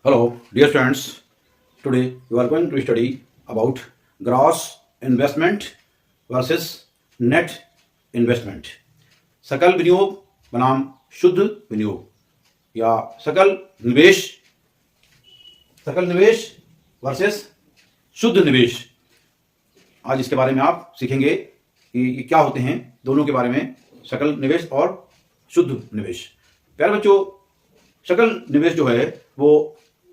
Hello, dear students. Today we are going to study about gross investment versus net investment. सकल विनियोग बनाम शुद्ध विनियोग या सकल निवेश वर्सेस शुद्ध निवेश। आज इसके बारे में आप सीखेंगे कि ये क्या होते हैं, दोनों के बारे में, सकल निवेश और शुद्ध निवेश। प्यारे बच्चों, सकल निवेश जो है वो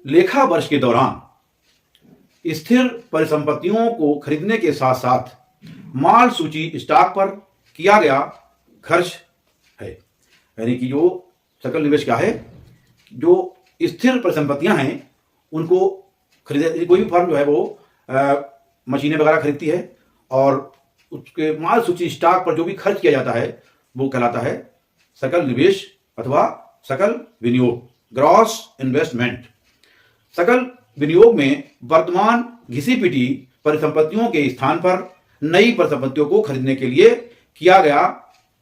लेखा वर्ष के दौरान स्थिर परिसंपत्तियों को खरीदने के साथ साथ माल सूची स्टॉक पर किया गया खर्च है। यानी कि जो सकल निवेश क्या है, जो स्थिर परिसंपत्तियां हैं उनको खरीदे, कोई भी फर्म जो है वो मशीनें वगैरह खरीदती है और उसके माल सूची स्टॉक पर जो भी खर्च किया जाता है वो कहलाता है सकल निवेश अथवा सकल विनियोग, ग्रॉस इन्वेस्टमेंट। सकल विनियोग में वर्तमान घिसी पिटी परिसंपत्तियों के स्थान पर नई परिसंपत्तियों को खरीदने के लिए किया गया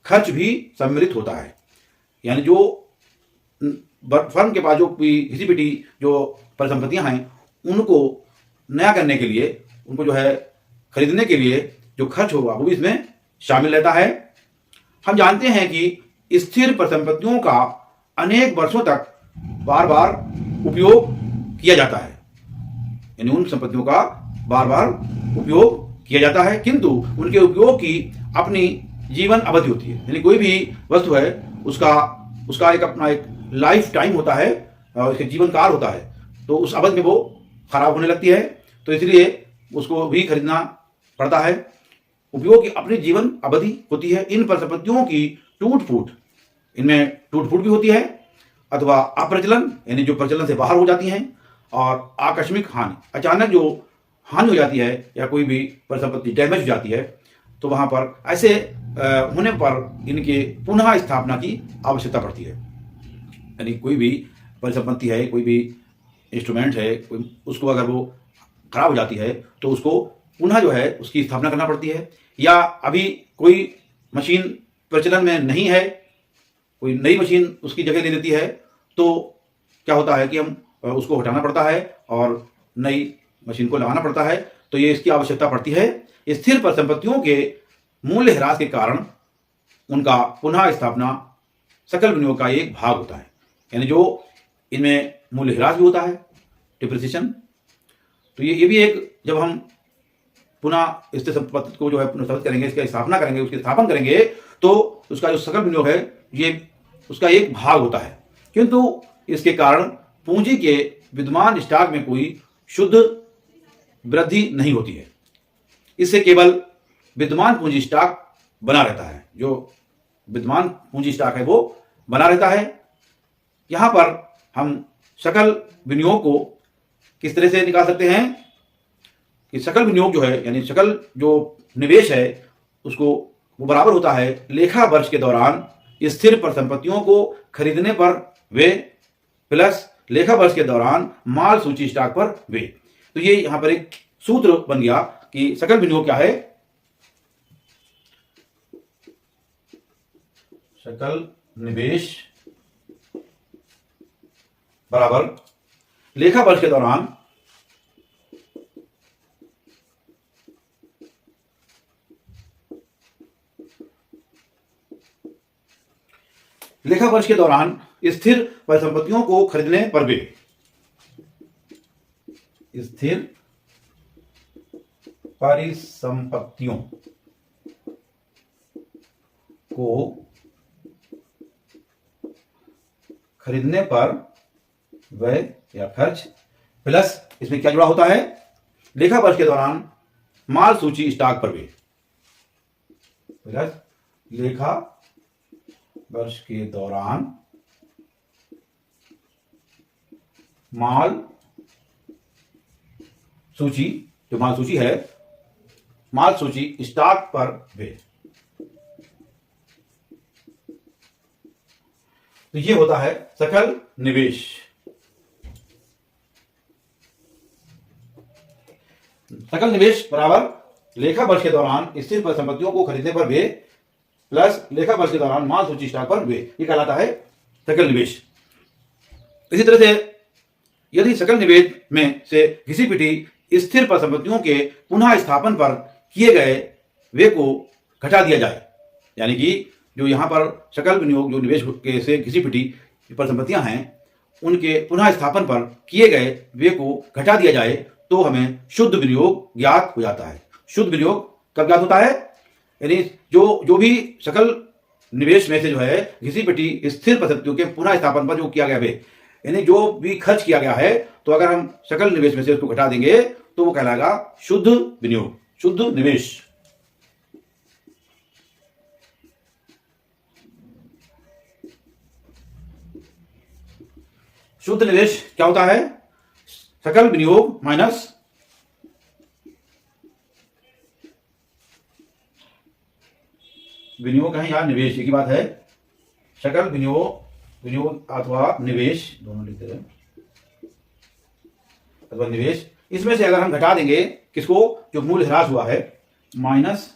खर्च भी सम्मिलित होता है। यानी जो फर्म के पास जो घिसी पिटी जो परिसंपत्तियां हैं उनको नया करने के लिए, उनको जो है खरीदने के लिए जो खर्च होगा वो भी इसमें शामिल रहता है। हम जानते हैं कि स्थिर परिसंपत्तियों का अनेक वर्षों तक बार बार उपयोग किया जाता है, यानी उन संपत्तियों का बार बार उपयोग किया जाता है, किंतु उनके उपयोग की अपनी जीवन अवधि होती है। यानी कोई भी वस्तु है उसका एक अपना एक लाइफ टाइम होता है और उसका जीवन काल होता है, तो उस अवधि में वो खराब होने लगती है, तो इसलिए उसको भी खरीदना पड़ता है। उपयोग की अपनी जीवन अवधि होती है। इन परिसंपत्तियों की इनमें टूट फूट भी होती है अथवा अप्रचलन, यानी जो प्रचलन से बाहर हो जाती हैं, और आकस्मिक हानि, अचानक जो हानि हो जाती है या कोई भी परिसंपत्ति डैमेज हो जाती है, तो वहां पर ऐसे होने पर इनके पुनः स्थापना की आवश्यकता पड़ती है। यानी कोई भी परिसंपत्ति है, कोई भी इंस्ट्रूमेंट है, उसको अगर वो खराब हो जाती है तो उसको पुनः जो है उसकी स्थापना करना पड़ती है। या अभी कोई मशीन प्रचलन में नहीं है, कोई नई मशीन उसकी जगह ले लेती है, तो क्या होता है कि हम उसको हटाना पड़ता है और नई मशीन को लगाना पड़ता है। तो ये इसकी आवश्यकता पड़ती है। स्थिर परिसंपत्तियों के मूल्य ह्रास के कारण उनका पुनः स्थापना सकल विनियोग का एक भाग होता है। यानी जो इनमें मूल्य ह्रास भी होता है, डिप्रिसिएशन, तो ये भी एक, जब हम पुनः स्थिर संपत्ति को जो है पुनर्स्थापित करेंगे, इसका स्थापना करेंगे, उसके स्थापन करेंगे, तो उसका जो सकल विनियोग है ये उसका एक भाग होता है। किंतु इसके कारण पूंजी के विद्यमान स्टॉक में कोई शुद्ध वृद्धि नहीं होती है। इससे केवल विद्यमान पूंजी स्टॉक बना रहता है। जो विद्यमान पूंजी स्टॉक है वो बना रहता है। यहां पर हम सकल विनियोग को किस तरह से निकाल सकते हैं कि सकल विनियोग जो है, यानी सकल जो निवेश है, उसको वो बराबर होता है लेखा वर्ष के दौरान स्थिर परिसंपत्तियों को खरीदने पर वे प्लस लेखा वर्ष के दौरान माल सूची स्टॉक पर वे। तो ये यहां पर एक सूत्र बन गया कि सकल विनियोग क्या है, सकल निवेश बराबर लेखा वर्ष के दौरान स्थिर परिसंपत्तियों को खरीदने पर वे, स्थिर परिसंपत्तियों को खरीदने पर व्यय या खर्च, प्लस इसमें क्या जुड़ा होता है, लेखा वर्ष के दौरान माल सूची स्टॉक पर वे, प्लस लेखा वर्ष के दौरान माल सूची, जो माल सूची है, माल सूची स्टॉक पर वे। तो ये होता है सकल निवेश। सकल निवेश बराबर लेखा वर्ष के दौरान स्थिर परिसंपत्तियों को खरीदने पर वे प्लस लेखा वर्ष के दौरान माल सूची स्टॉक पर वे, ये कहलाता है सकल निवेश। इसी तरह से यदि सकल निवेश में से घिसी पिटी स्थिर परिसंपत्तियों के पुनः स्थापन पर किए गए व्यय को घटा दिया जाए, यानी कि जो यहाँ पर सकल विनियोग जो निवेश के से घिसी पिटी परिसंपत्तियां हैं उनके पुनः स्थापन पर किए गए व्यय को घटा दिया जाए तो हमें शुद्ध विनियोग ज्ञात हो जाता है। शुद्ध विनियोग कब ज्ञात होता है? यानी जो भी सकल निवेश में से जो है घिसी पिटी स्थिर परिसंपत्तियों के पुनः स्थापन पर जो किया गया व्यय, यानी जो भी खर्च किया गया है, तो अगर हम सकल निवेश में से उसको घटा देंगे तो वो कहलाएगा शुद्ध विनियोग, शुद्ध निवेश। शुद्ध निवेश क्या होता है? सकल विनियोग माइनस विनियोग है या निवेश, एक ही बात है। सकल विनियोग अथवा निवेश दोनों लिखते हैं, अथवा निवेश, इसमें से अगर हम घटा देंगे किसको? जो मूल्य ह्रास हुआ है, माइनस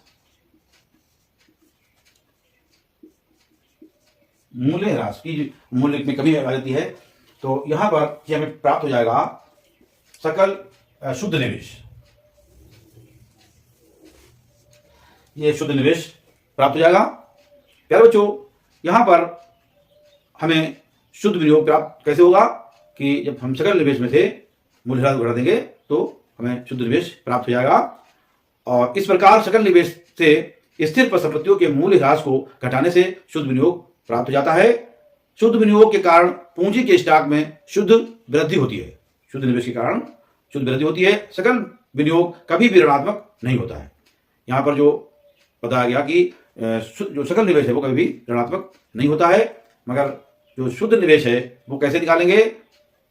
मूल्य ह्रास की मूल्य में कमी आ जाती है, तो यहां पर हमें प्राप्त हो जाएगा सकल शुद्ध निवेश। ये शुद्ध निवेश प्राप्त हो जाएगा। प्यारे बच्चों, यहां पर हमें शुद्ध विनियोग प्राप्त कैसे होगा कि जब हम सकल निवेश में से मूल्य ह्रास घटा देंगे तो हमें शुद्ध निवेश प्राप्त हो जाएगा। और इस प्रकार सकल निवेश से स्थिर परिसंपत्तियों के मूल्य ह्रास को घटाने से शुद्ध विनियोग प्राप्त हो जाता है। शुद्ध विनियोग के कारण पूंजी के स्टॉक में शुद्ध वृद्धि होती है। शुद्ध निवेश के कारण शुद्ध वृद्धि होती है। सकल विनियोग कभी भी ऋणात्मक नहीं होता है। यहां पर जो बताया गया कि जो सकल निवेश है वो कभी भी ऋणात्मक नहीं होता है, मगर जो शुद्ध निवेश है वो कैसे निकालेंगे,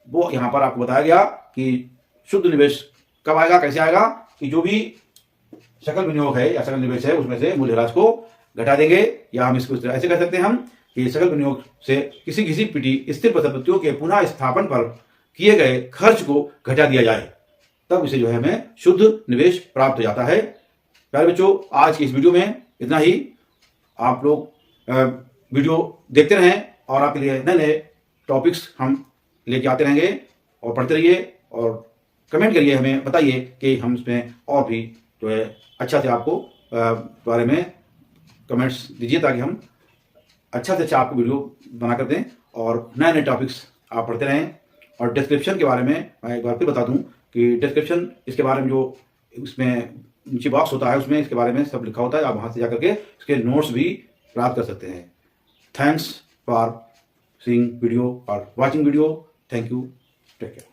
वो यहां पर आपको बताया गया कि शुद्ध निवेश कब आएगा, कैसे आएगा कि जो भी सकल विनियोग है या सकल निवेश है उसमें से मूल्य ह्रास को घटा देंगे, या हम इसको ऐसे कह सकते हैं हम कि सकल विनियोग से किसी घिसी पिटी स्थिर परिसंपत्तियों के पुनः स्थापन पर किए गए खर्च को घटा दिया जाए, तब इसे जो है हमें शुद्ध निवेश प्राप्त हो जाता है। प्यारे बच्चों, आज की इस वीडियो में इतना ही। आप लोग वीडियो देखते रहें और आपके लिए नए नए टॉपिक्स हम लेके आते रहेंगे, और पढ़ते रहिए और कमेंट करिए, हमें बताइए कि हम इसमें और भी जो है अच्छा से आपको बारे में कमेंट्स दीजिए, ताकि हम अच्छा से अच्छा आपको वीडियो बना कर दें और नए नए टॉपिक्स आप पढ़ते रहें। और डिस्क्रिप्शन के बारे में मैं एक बार फिर बता दूं कि डिस्क्रिप्शन इसके बारे में जो उसमें नीचे बॉक्स होता है उसमें इसके बारे में सब लिखा होता है, आप वहां से जाकर के इसके नोट्स भी प्राप्त कर सकते हैं। थैंक्स फॉर सीइंग वीडियो और watching video. Thank you, take care.